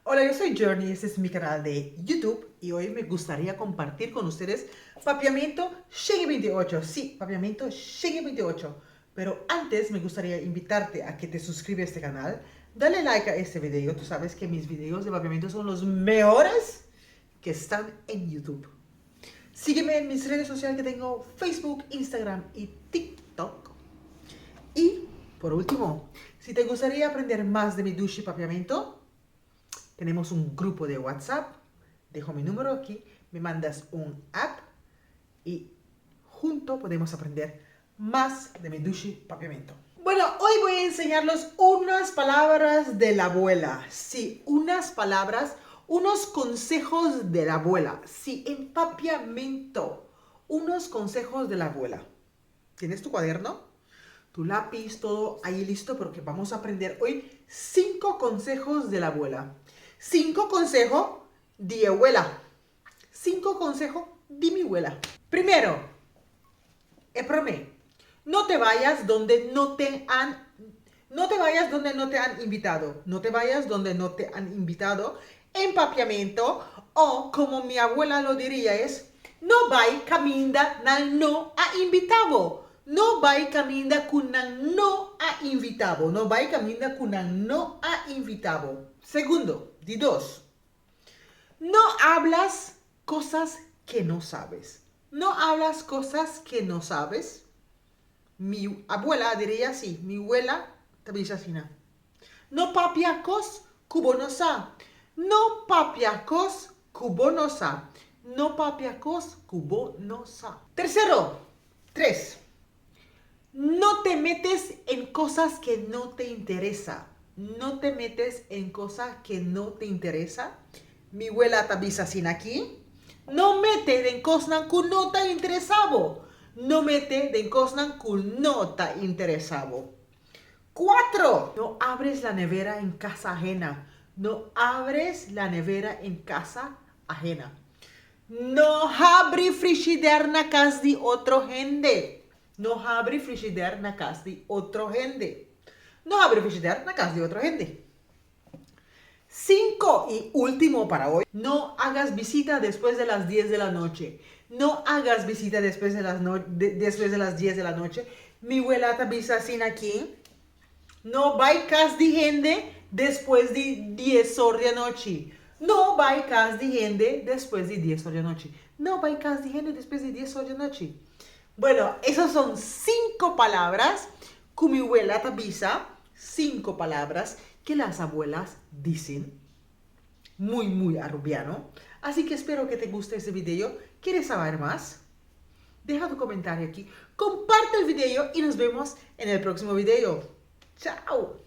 Hola, yo soy Journey, este es mi canal de YouTube y hoy me gustaría compartir con ustedes papiamento Shiggy 28. Sí, papiamento Shiggy 28. Pero antes me gustaría invitarte a que te suscribas a este canal, dale like a este video. Tú sabes que mis videos de papiamento son los mejores que están en YouTube. Sígueme en mis redes sociales que tengo Facebook, Instagram y TikTok. Y por último, si te gustaría aprender más de mi douche y papiamento, tenemos un grupo de WhatsApp. Dejo mi número aquí, me mandas un app y juntos podemos aprender más de mi douche y papiamento. Bueno, hoy voy a enseñarles unas palabras de la abuela. Sí, unas palabras, unos consejos de la abuela. Sí, en papiamento. Unos consejos de la abuela. ¿Tienes tu cuaderno? Tu lápiz, todo ahí listo, porque vamos a aprender hoy 5 consejos de la abuela. 5 consejos de abuela. 5 consejos de mi abuela. Primero, no te vayas donde no te han invitado. No te vayas donde no te han invitado. Empapiamiento, o como mi abuela lo diría es, no vai caminda nal no ha invitado. No vai caminda kunan no ha invitado. No vai caminda kunan no ha invitado. Segundo, di dos. No hablas cosas que no sabes. No hablas cosas que no sabes. Mi abuela diría así. Mi abuela te dice así. No papiacos cubonosa. No papiacos cubonosa. No papiacos cubonosa. Tercero, 3. No te metes en cosas que no te interesa. No te metes en cosas que no te interesa. Mi abuela te avisa sin aquí. No mete en cosas que no te interesado. No mete en cosas que no te interesado. 4. No abres la nevera en casa ajena. No abres la nevera en casa ajena. No abri frigider na casa de otro gente. No abre frigider na casa de otro gente. No abre frigider na casa de otra gente. 5 y último para hoy. No hagas visita después de las 10 de la noche. No hagas visita después de las 10 de la noche. Mi abuela te avisa sin aquí. No vai casa de gente después de 10 horas de noche. No vai casa de gente después de 10 horas de noche. No vai casa de gente después de 10 horas de noche. Bueno, esas son 5 palabras que mi abuela te avisa. 5 palabras que las abuelas dicen. Muy arrubiano. Así que espero que te guste este video. ¿Quieres saber más? Deja tu comentario aquí. Comparte el video y nos vemos en el próximo video. Chao.